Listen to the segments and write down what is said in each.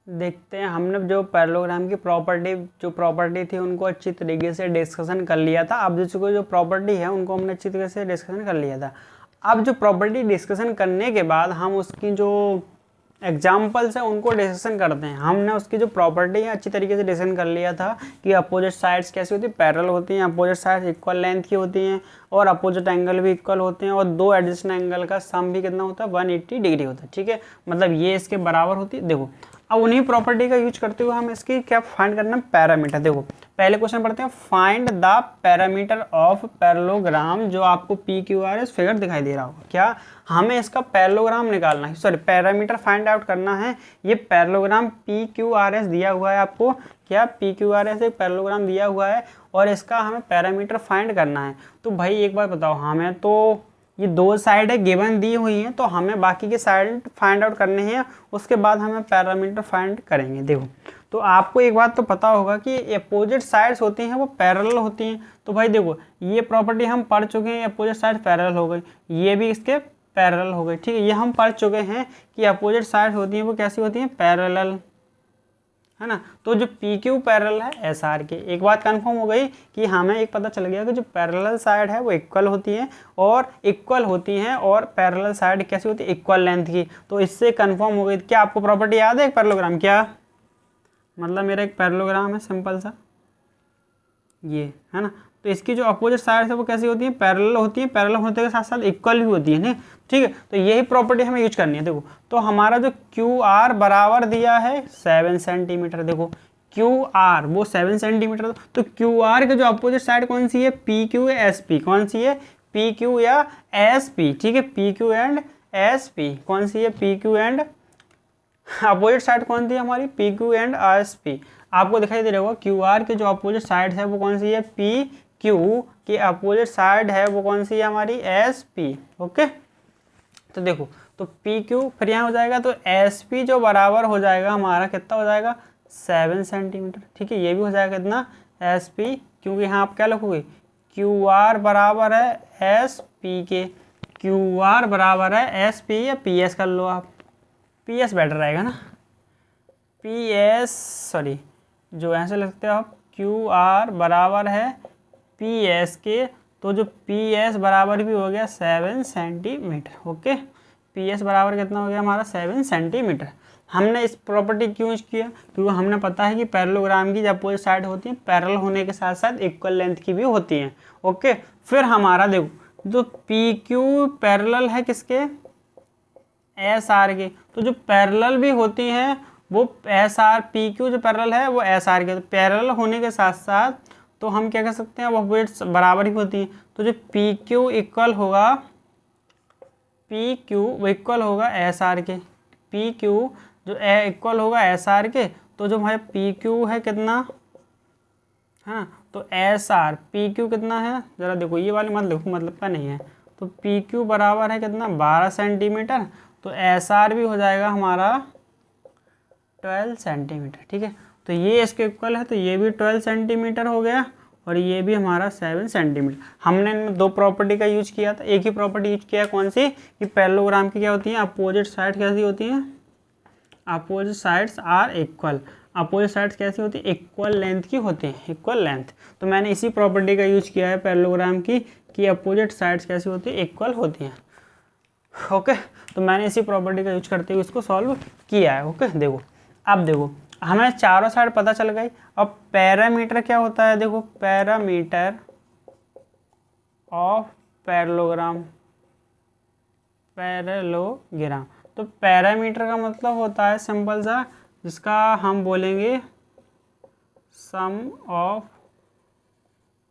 देखते हैं, हमने जो पैरेललोग्राम की प्रॉपर्टी थी उनको अच्छी तरीके से डिस्कशन कर लिया था। अब जो प्रॉपर्टी है उनको हमने अच्छी तरीके से डिस्कशन कर लिया था। अब जो प्रॉपर्टी डिस्कशन करने के बाद हम उसकी जो एग्जाम्पल्स हैं उनको डिस्कशन करते हैं। हमने उसकी जो प्रॉपर्टी है अच्छी तरीके से डिस्कशन कर लिया था कि अपोजिट साइड्स कैसी होती है, पैरेलल होती हैं, अपोजिट साइड्स इक्वल लेंथ की होती हैं और अपोजिट एंगल भी इक्वल होते हैं और दो एडजस्टेंट एंगल का सम भी कितना होता है, 180 डिग्री होता है। ठीक है, मतलब ये इसके बराबर होती है। देखो अब उन्हीं प्रॉपर्टी का यूज करते हुए हम इसकी क्या फाइंड करना है, पैरामीटर। देखो पहले क्वेश्चन पढ़ते हैं, find the parameter of parallelogram. जो आपको P Q R S figure दिखाई दे रहा होगा, क्या हमें इसका पैरेललोग्राम निकालना है, सॉरी पैरामीटर फाइंड आउट करना है। ये parallelogram P Q R S दिया हुआ है आपको, क्या पी क्यू आर एस एक पैरेललोग्राम दिया हुआ है और इसका हमें पैरामीटर फाइंड करना है। तो भाई एक बार बताओ, हमें तो ये दो साइड है गिवन दी हुई हैं, तो हमें बाकी के साइड फाइंड आउट करने हैं, उसके बाद हमें पैरामीटर फाइंड करेंगे। देखो तो आपको एक बात तो पता होगा कि अपोजिट साइड्स होती हैं वो पैरेलल होती हैं। तो भाई देखो ये प्रॉपर्टी हम पढ़ चुके हैं, अपोजिट साइड पैरेलल हो गई, ये भी इसके पैरेलल हो गई। ठीक है, ये हम पढ़ चुके हैं कि अपोजिट साइड होती हैं वो कैसी होती हैं, पैरेलल, है ना। तो जो पी क्यू पैरेलल है एस आर के, एक बात कंफर्म हो गई कि हमें एक पता चल गया कि जो पैरेलल साइड है वो इक्वल होती है और पैरेलल साइड कैसी होती है, इक्वल लेंथ की। तो इससे कंफर्म हो गई। क्या आपको प्रॉपर्टी याद है एक पैरेललोग्राम, क्या मतलब मेरा एक पैरेललोग्राम है सिंपल सा, ये है ना। तो इसकी जो अपोजिट साइड है वो कैसी होती है, पैरेलल होती है, पैरेलल होने के साथ साथ इक्वल भी होती है ना। ठीक है, तो यही प्रॉपर्टी हमें यूज करनी है। देखो तो हमारा जो क्यू आर बराबर दिया है 7 सेंटीमीटर, देखो क्यू आर वो 7 सेंटीमीटर, तो क्यू आर के जो अपोजिट साइड कौन सी है, पी क्यू एस पी, कौन सी है, पी क्यू या एस पी। ठीक है, P Q and S P कौन सी है, P Q and opposite side कौन सी है हमारी, P Q and S P. आपको दिखाई दे रहा होगा क्यू आर के जो अपोजिट साइड है वो कौन सी है, पी क्यू की अपोजिट साइड है वो कौन सी है हमारी, एस पी। ओके, तो देखो तो पी क्यू फिर यहाँ हो जाएगा, तो एस पी जो बराबर हो जाएगा हमारा कितना हो जाएगा, 7 सेंटीमीटर। ठीक है, ये भी हो जाएगा कितना, एस पी, क्योंकि यहाँ आप क्या लिखोगे, क्यू आर बराबर है एस पी के, क्यू आर बराबर है एस पी या पी एस कर लो आप, पी एस बेटर रहेगा ना, पी एस, सॉरी जो ऐसे लिखते हो आप, क्यू आर बराबर है पी एस के, तो जो पी एस बराबर भी हो गया 7 सेंटीमीटर। ओके, पी एस बराबर कितना हो गया हमारा, 7 सेंटीमीटर। हमने इस प्रॉपर्टी क्यों यूज किया, क्योंकि हमने पता है कि पैरेललोग्राम की जो अपोजिट साइड होती है पैरेलल होने के साथ साथ इक्वल लेंथ की भी होती हैं। ओके, फिर हमारा देखो जो पी क्यू पैरेलल है किसके, एस आर के, तो जो पैरेलल भी होती हैं वो एस आर, पी क्यू जो पैरेलल है वो एस आर के, तो पैरेलल होने के साथ साथ तो हम क्या कर सकते हैं, वो अपोजिट बराबर ही होती हैं। तो जो पी क्यू इक्वल होगा, पी क्यू वो इक्वल होगा एस आर के, पी क्यू जो इक्वल होगा एस आर के, तो जो हमारे पी क्यू है कितना, है ना, तो एस आर पी क्यू कितना है, ज़रा देखो ये वाली मत लिखो, मतलब का नहीं है। तो पी क्यू बराबर है कितना, 12 सेंटीमीटर, तो एस आर भी हो जाएगा हमारा 12 सेंटीमीटर। ठीक है, तो ये इसके इक्वल है, तो ये भी 12 सेंटीमीटर हो गया और ये भी हमारा 7 सेंटीमीटर। हमने इनमें दो प्रॉपर्टी का यूज किया था, एक ही प्रॉपर्टी यूज किया कौन सी, कि पैरेललोग्राम की क्या होती है, अपोजिट साइड कैसी होती हैं, opposite sides are equal, opposite sides कैसी होती है, इक्वल लेंथ की होती हैं, इक्वल लेंथ। तो मैंने इसी प्रॉपर्टी का यूज किया है पैरेललोग्राम की, कि अपोजिट साइड्स कैसी होती है, इक्वल होती हैं। ओके, तो मैंने इसी प्रॉपर्टी का यूज करते हुए इसको सॉल्व किया है। ओके, देखो अब देखो हमें चारों साइड पता चल गई। अब पैरामीटर क्या होता है, देखो पैरामीटर ऑफ पैरेललोग्राम, पैरेललोग्राम, तो पैरामीटर का मतलब होता है सिंपल सा, जिसका हम बोलेंगे सम ऑफ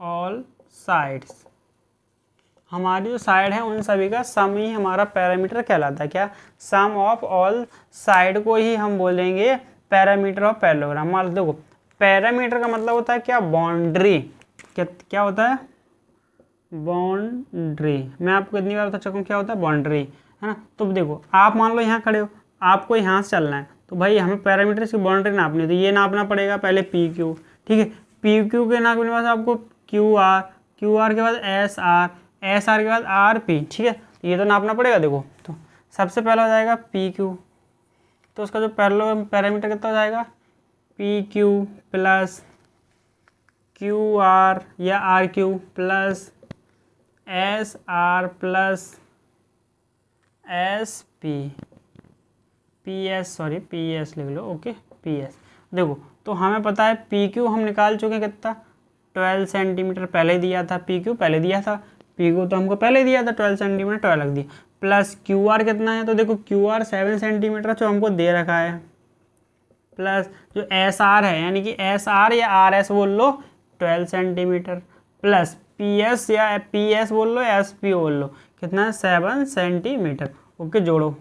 ऑल साइड्स, हमारी जो साइड है उन सभी का सम ही हमारा पैरामीटर कहलाता है। क्या, सम ऑफ ऑल साइड को ही हम बोलेंगे पैरामीटर ऑफ पैरेललोग्राम। मान लो देखो पैरामीटर का मतलब होता है क्या, बाउंड्री, क्या होता है, बाउंड्री। मैं आपको इतनी बार बता चुका हूँ क्या होता है, बाउंड्री, है ना। तो देखो आप मान लो यहाँ खड़े हो, आपको यहाँ से चलना है, तो भाई हमें पैरामीटर की बाउंड्री नापनी है, तो ये नापना पड़ेगा पहले पी क्यू। ठीक है, पी क्यू के नापने के बाद आपको क्यू आर, क्यू आर के बाद एस आर, एस आर के बाद आर पी। ठीक है, ये तो नापना पड़ेगा। देखो तो सबसे पहला हो जाएगा पी क्यू, तो उसका जो पैरेललोग्राम पैरामीटर कितना हो जाएगा, P Q plus Q R या R Q plus S R plus S P, P S sorry P S लिख लो, ओके पी एस। देखो तो हमें पता है पी क्यू हम निकाल चुके हैं कितना, 12 सेंटीमीटर पहले दिया था, पी क्यू पहले दिया था, पी क्यू तो हमको पहले दिया था 12 सेंटीमीटर, 12 लग दिया, प्लस क्यू आर कितना है, तो देखो क्यू आर 7 सेंटीमीटर जो हमको दे रखा है, प्लस जो एस आर है यानी कि एस आर या आर एस बोल लो 12 सेंटीमीटर, प्लस पी एस या पी एस बोल लो, एस पी बोल लो, कितना है 7 सेंटीमीटर। ओके जोड़ो,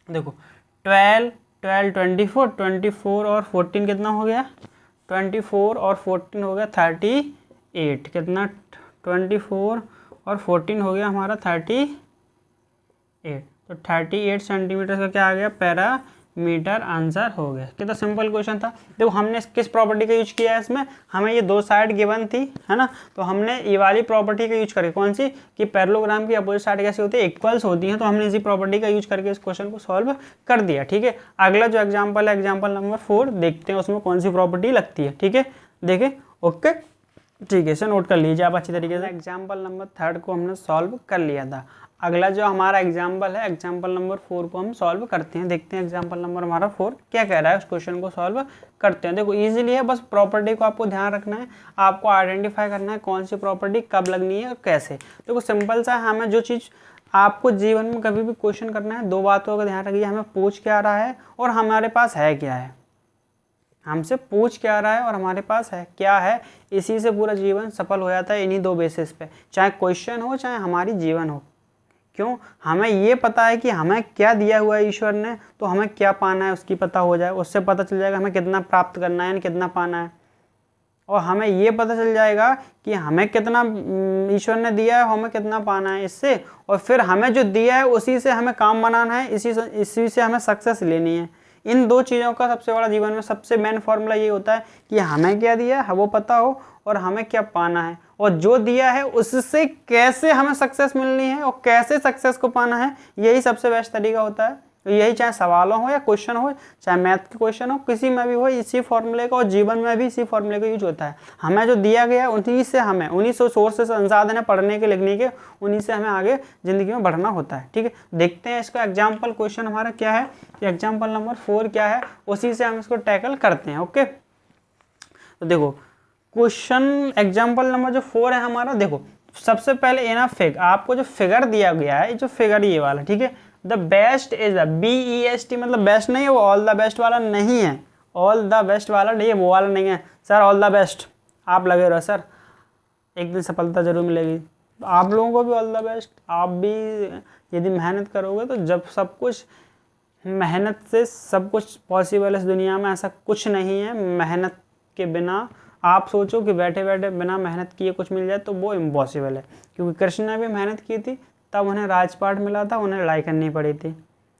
देखो 12 12 24 24 और 14 कितना हो गया, 24 और 14 हो गया 38, कितना 24 और 14 हो गया हमारा 38, तो 38 सेंटीमीटर का क्या आ गया, पैरामीटर आंसर हो गया। कितना सिंपल क्वेश्चन था। देखो हमने किस प्रॉपर्टी का यूज किया है इसमें, हमें ये दो साइड गिवन थी है ना, तो हमने ये वाली प्रॉपर्टी का यूज करके, कौन सी कि पैरेललोग्राम की अपोजिट साइड कैसी होती है, इक्वल्स होती हैं, तो हमने इसी प्रॉपर्टी का यूज करके इस क्वेश्चन को सॉल्व कर दिया। ठीक है, अगला जो एग्जाम्पल है एग्जाम्पल नंबर 4 देखते हैं उसमें कौन सी प्रॉपर्टी लगती है। ठीक है देखें, ओके ठीक है, इसे नोट कर लीजिए आप अच्छी तरीके से। एग्जाम्पल नंबर 3 को हमने सॉल्व कर लिया था। अगला जो हमारा एग्जाम्पल है एग्जाम्पल नंबर 4 को हम सॉल्व करते हैं, देखते हैं एग्जाम्पल नंबर हमारा 4 क्या कह रहा है, उस क्वेश्चन को सॉल्व करते हैं। देखो इजीली है, बस प्रॉपर्टी को आपको ध्यान रखना है, आपको आइडेंटिफाई करना है कौन सी प्रॉपर्टी कब लगनी है और कैसे। देखो सिंपल सा, हमें जो चीज़ आपको जीवन में कभी भी क्वेश्चन करना है, दो बातों का ध्यान रखिए, हमें पूछ क्या रहा है और हमारे पास है क्या है, हमसे पूछ क्या रहा है और हमारे पास है क्या है, इसी से पूरा जीवन सफल हो जाता है, इन्हीं दो बेसिस पे, चाहे क्वेश्चन हो चाहे हमारी जीवन हो। क्यों, हमें ये पता है कि हमें क्या दिया हुआ है ईश्वर ने, तो हमें क्या पाना है उसकी पता हो जाए, उससे पता चल जाएगा हमें कितना प्राप्त करना है यानी कितना पाना है, और हमें ये पता चल जाएगा कि हमें कितना ईश्वर ने दिया है, हमें कितना पाना है इससे, और फिर हमें जो दिया है उसी से हमें काम बनाना है, इसी से हमें सक्सेस लेनी है। इन दो चीज़ों का सबसे बड़ा जीवन में सबसे मेन फॉर्मूला ये होता है कि हमें क्या दिया है वो पता हो और हमें क्या पाना है, और जो दिया है उससे कैसे हमें सक्सेस मिलनी है और कैसे सक्सेस को पाना है, यही सबसे बेस्ट तरीका होता है। तो यही चाहे सवालों हो या क्वेश्चन हो, चाहे मैथ के क्वेश्चन हो, किसी में भी हो, इसी फॉर्मूले का, और जीवन में भी इसी फॉर्मूले का यूज होता है। हमें जो दिया गया उन्हीं से हमें, उन्हीं से सोर्स संसाधन है पढ़ने के लिखने के, उन्हीं से हमें आगे ज़िंदगी में बढ़ना होता है। ठीक है, देखते हैं इसका एग्जाम्पल क्वेश्चन हमारा क्या है, एग्जाम्पल नंबर 4 क्या है, उसी से हम इसको टैकल करते हैं। ओके, तो देखो क्वेश्चन एग्जाम्पल नंबर जो 4 है हमारा, देखो सबसे पहले इन फिगर, आपको जो फिगर दिया गया है, जो फिगर ये वाला, ठीक है, the best is the BEST, मतलब बेस्ट नहीं है वो, ऑल द बेस्ट वाला नहीं है, ऑल द बेस्ट वाला नहीं है, वो वाला नहीं है सर, ऑल द बेस्ट आप लगे रहो सर, एक दिन सफलता जरूर मिलेगी, तो आप लोगों को भी ऑल द बेस्ट। आप भी यदि मेहनत करोगे तो जब सब कुछ मेहनत से सब कुछ पॉसिबल है इस दुनिया में, ऐसा कुछ नहीं है मेहनत के बिना। आप सोचो कि बैठे बैठे बिना मेहनत किए कुछ मिल जाए तो वो इम्पॉसिबल है, क्योंकि कृष्ण ने भी मेहनत की थी तब उन्हें राजपाट मिला था, उन्हें लड़ाई करनी पड़ी थी,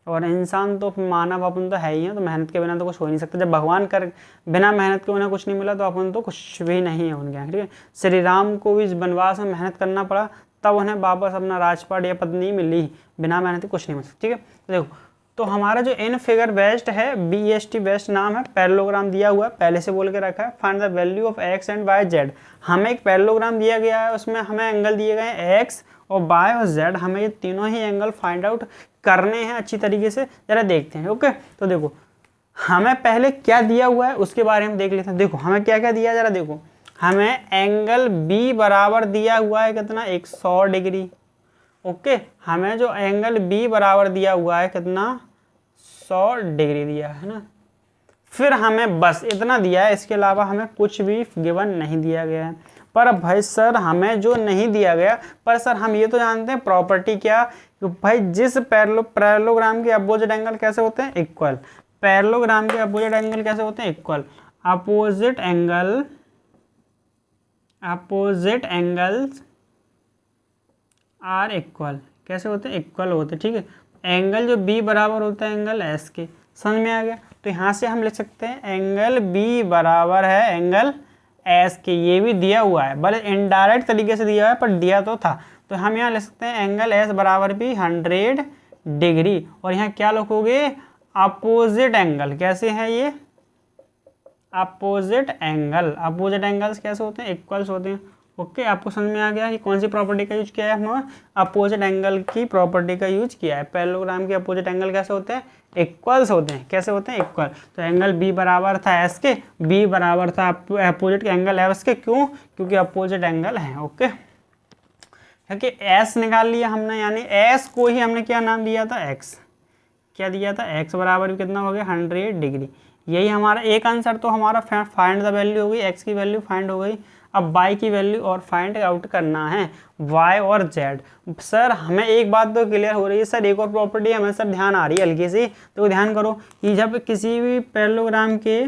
और इंसान तो मानव अपन तो है ही है, तो मेहनत के बिना तो कुछ हो ही नहीं सकता। जब भगवान कर बिना मेहनत के उन्हें कुछ नहीं मिला तो अपन तो कुछ भी नहीं है उनके यहाँ। ठीक है, श्री राम को भी वनवास में मेहनत करना पड़ा तब उन्हें वापस अपना राजपाट या पत्नी मिली, बिना मेहनत के कुछ नहीं मिल सकता। ठीक है, तो देखो तो हमारा जो इन फिगर बेस्ट है, BEST बेस्ट नाम है, पैरेललोग्राम दिया हुआ है, पहले से बोल के रखा है, find the value of x and y z। हमें एक पैरेललोग्राम दिया गया है, उसमें हमें एंगल दिए गए हैं x और y और z, हमें ये तीनों ही एंगल फाइंड आउट करने हैं अच्छी तरीके से, जरा देखते हैं। ओके, तो देखो हमें पहले क्या दिया हुआ है उसके बारे में देख लेते हैं। देखो हमें क्या क्या दिया है, जरा देखो, हमें एंगल B बराबर दिया हुआ है कितना, 100 डिग्री। ओके, हमें जो एंगल B बराबर दिया हुआ है कितना, 100 डिग्री दिया है ना, फिर हमें बस इतना दिया है, इसके अलावा हमें कुछ भी गिवन नहीं दिया गया है। पर भाई सर हमें जो नहीं दिया गया, पर सर हम ये तो जानते हैं प्रॉपर्टी क्या, कि भाई जिस पैरेललोग्राम के अपोजिट एंगल कैसे होते हैं, इक्वल। पैरेललोग्राम के अपोजिट एंगल कैसे होते हैं, equal. Opposite angles are equal, कैसे होते हैं, इक्वल होते हैं। ठीक है, एंगल जो B बराबर होता है एंगल S के, समझ में आ गया। तो यहाँ से हम लिख सकते हैं एंगल B बराबर है एंगल S के, ये भी दिया हुआ है, भले इनडायरेक्ट तरीके से दिया हुआ है पर दिया तो था। तो हम यहाँ लिख सकते हैं एंगल S बराबर भी 100 डिग्री, और यहाँ क्या लिखोगे, अपोजिट एंगल। कैसे है ये? Opposite angle. अपोजिट एंगल्स कैसे होते हैं? इक्वल्स होते हैं। ओके, आपको समझ में आ गया कि कौन सी प्रॉपर्टी का यूज किया है हमने? अपोजिट एंगल की प्रॉपर्टी का यूज किया है। पैरेललोग्राम के अपोजिट एंगल कैसे होते हैं? इक्वल्स होते हैं। कैसे होते हैं? इक्वल। तो एंगल बी बराबर था एस के, बी बराबर था अपोजिट एंगल एस के। क्यों? क्योंकि अपोजिट एंगल है। ओके, क्योंकि एस निकाल लिया हमने, यानी एस को ही हमने क्या नाम दिया था? एक्स। क्या दिया था? एक्स बराबर कितना हो गया? 100 डिग्री। यही हमारा एक आंसर तो हमारा फाइंड द वैल्यू हो गई, एक्स की वैल्यू फाइंड हो गई। अब वाई की वैल्यू और फाइंड आउट करना है, वाई और जेड। सर हमें एक बात तो क्लियर हो रही है सर, एक और प्रॉपर्टी हमें सर ध्यान आ रही है हल्की सी, तो ध्यान करो कि जब किसी भी पैरेललोग्राम के,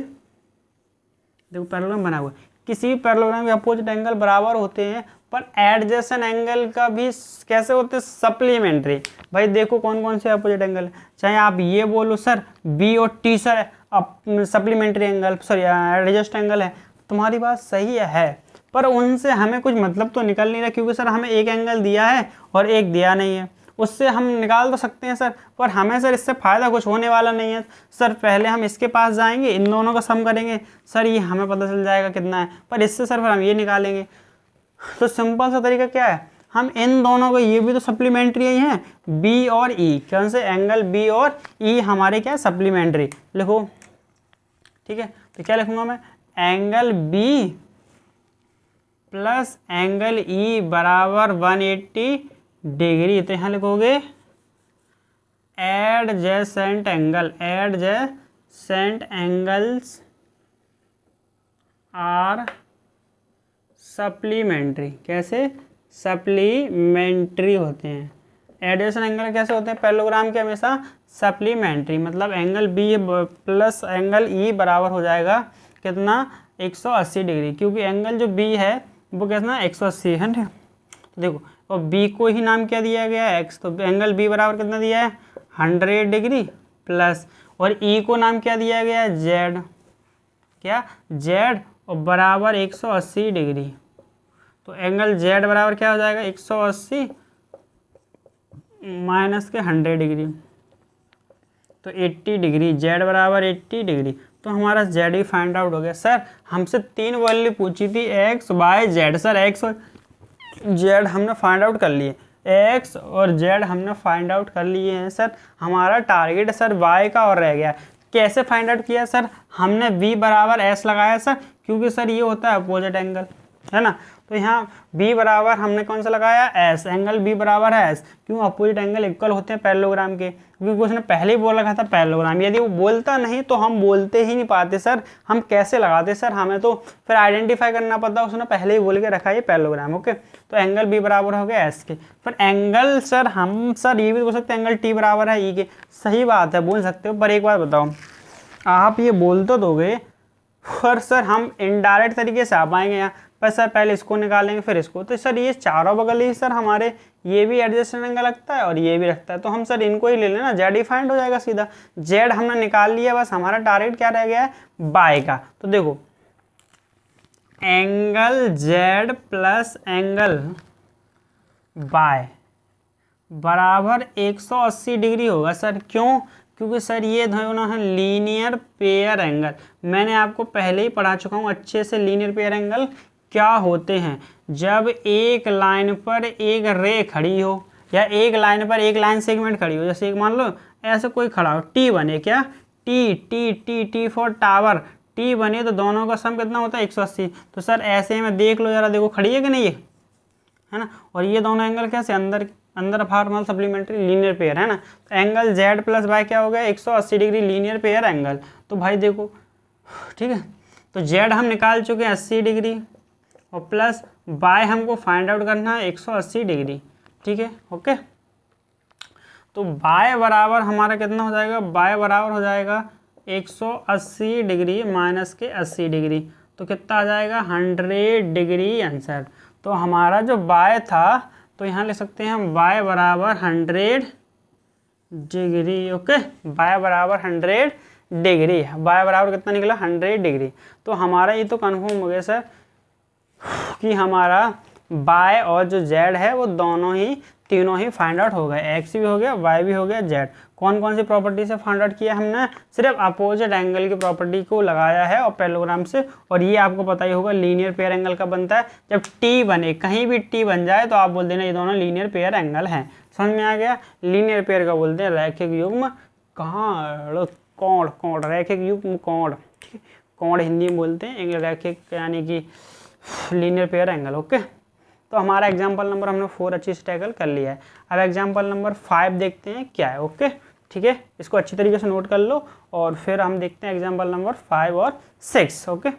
देखो पैरेललोग्राम बना हुआ है, किसी भी पैरेललोग्राम के अपोजिट एंगल बराबर होते हैं, पर एडजेसेंट एंगल का भी कैसे होते हैं? सप्लीमेंट्री। भाई देखो कौन कौन से अपोजिट एंगल, चाहे आप ये बोलो सर बी और T sir supplementary angle, sorry adjust angle है, तुम्हारी बात सही है, पर उनसे हमें कुछ मतलब तो निकल नहीं रहा, क्योंकि सर हमें एक एंगल दिया है और एक दिया नहीं है। उससे हम निकाल तो सकते हैं सर, पर हमें सर इससे फ़ायदा कुछ होने वाला नहीं है। सर पहले हम इसके पास जाएंगे, इन दोनों का सम करेंगे, सर ये हमें पता चल जाएगा कितना है, पर इससे सर फिर हम ये निकालेंगे। तो सिंपल सा तरीका क्या है, हम इन दोनों को, ये भी तो सप्लीमेंट्री ही हैं, बी और ई, कौन से एंगल बी और ई हमारे क्या सप्लीमेंट्री, लिखो। ठीक है, तो क्या लिखूंगा मैं? Angle B plus angle E बराबर 180 डिग्री। तो यहाँ लिखोगे adjacent angle, adjacent angles are supplementary. कैसे? सप्लीमेंट्री होते हैं। एडजेसेंट एंगल कैसे होते हैं पैरेललोग्राम के? हमेशा सप्लीमेंट्री, मतलब angle B plus angle E बराबर हो जाएगा कितना? 180 डिग्री, क्योंकि एंगल जो बी है वो कितना? 180 है ना। तो देखो, और बी को ही नाम क्या दिया गया है? एक्स। तो एंगल बी बराबर कितना दिया है? 100 डिग्री प्लस, और ई को नाम क्या दिया गया है? जेड। क्या? जेड, और बराबर 180 डिग्री। तो एंगल जेड बराबर क्या हो जाएगा? 180 माइनस के 100 डिग्री, तो 80 डिग्री। जेड बराबर 80 डिग्री। तो हमारा जेड ही फाइंड आउट हो गया। सर हमसे 3 वैल्यू पूछी थी, X Y Z. Sir X और जेड हमने फाइंड आउट कर लिए, एक्स और जेड हमने फाइंड आउट कर लिए हैं। सर हमारा टारगेट सर वाई का और रह गया। कैसे फाइंड आउट किया सर? हमने v बराबर एस लगाया सर, क्योंकि सर ये होता है अपोजिट एंगल, है ना। तो यहाँ b बराबर हमने कौन सा लगाया? एस। एंगल b बराबर है एस, क्यों? अपोजिट एंगल इक्वल होते हैं पैरेललोग्राम के, क्योंकि उसने पहले ही बोल रखा था पैरेललोग्राम। यदि वो बोलता नहीं तो हम बोलते ही नहीं पाते सर, हम कैसे लगाते सर? हमें तो फिर आइडेंटिफाई करना पड़ता, उसने पहले ही बोल के रखा है पैरेललोग्राम। ओके, तो एंगल b बराबर हो गया एस के। फिर एंगल सर हम सर ये भी बोल सकते हैं एंगल t बराबर है ई के। सही बात है, बोल सकते हो, पर एक बार बताओ, आप ये बोल तो दोगे, पर सर हम इनडायरेक्ट तरीके से आ पाएंगे यहाँ पर? सर पहले इसको निकालेंगे फिर इसको, तो सर ये चारों बगल ही सर हमारे, ये भी एडजेसेंट एंगल लगता है और ये भी रखता है, तो हम सर इनको ही ले लेना, जेड ही फाइंड हो जाएगा सीधा। जेड हमने निकाल लिया, बस हमारा टारगेट क्या रह गया है? बाय का। तो देखो angle Z plus angle by बराबर 180 डिग्री होगा सर। क्यों? क्योंकि सर ये दोनों है लीनियर पेयर एंगल। मैंने आपको पहले ही पढ़ा चुका हूँ अच्छे से, लीनियर पेयर एंगल क्या होते हैं। जब एक लाइन पर एक रे खड़ी हो, या एक लाइन पर एक लाइन सेगमेंट खड़ी हो, जैसे एक मान लो ऐसे कोई खड़ा हो, टी बने, क्या? T T T T for tower, T बने, तो दोनों का सम कितना होता है? 180। तो सर ऐसे में देख लो जरा, देखो खड़ी है कि नहीं, है ना। और ये दोनों एंगल कैसे? अंदर फॉर्मल सप्लीमेंट्री लीनियर पेयर, है ना। तो एंगल जेड प्लस बाय क्या हो गया? 180 डिग्री लीनियर पेयर एंगल। तो भाई देखो, ठीक है, तो जेड हम निकाल चुके हैं 80 डिग्री, और प्लस बाय हमको फाइंड आउट करना है 180 डिग्री। ठीक है, ओके। तो बाय बराबर हमारा कितना हो जाएगा? बाय बराबर हो जाएगा 180 डिग्री माइनस के 80 डिग्री, तो कितना आ जाएगा? 100 डिग्री आंसर। तो हमारा जो बाय था, तो यहाँ लिख सकते हैं हम y बराबर 100 डिग्री। ओके, y बराबर 100 डिग्री, y बराबर कितना निकला? 100 डिग्री। तो हमारा ये तो कन्फर्म हो गया सर कि हमारा y और जो z है वो दोनों ही तीनों ही फाइंड आउट हो गए, एक्स भी हो गया, वाई भी हो गया, जेड। कौन कौन सी प्रॉपर्टी से फाइंड आउट किया हमने? सिर्फ अपोजिट एंगल की प्रॉपर्टी को लगाया है और पैरेललोग्राम से। और ये आपको पता ही होगा लीनियर पेयर एंगल का बनता है। जब टी बने, कहीं भी टी बन जाए तो आप बोल देना ये दोनों लीनियर पेयर एंगल हैं। समझ में आ गया? लीनियर पेयर का बोलते हैं रैखिक युग्म कहाँ कोण, कोण रैखिक युग्म कोण, कोण हिंदी में बोलते हैं, रैखिक यानी कि लीनियर पेयर एंगल। ओके, तो हमारा एग्जाम्पल नंबर हमने 4 अच्छी से टैकल कर लिया है। अब एग्जाम्पल नंबर 5 देखते हैं क्या है। ओके ठीक है, इसको अच्छी तरीके से नोट कर लो और फिर हम देखते हैं एग्जाम्पल नंबर 5 और 6। ओके।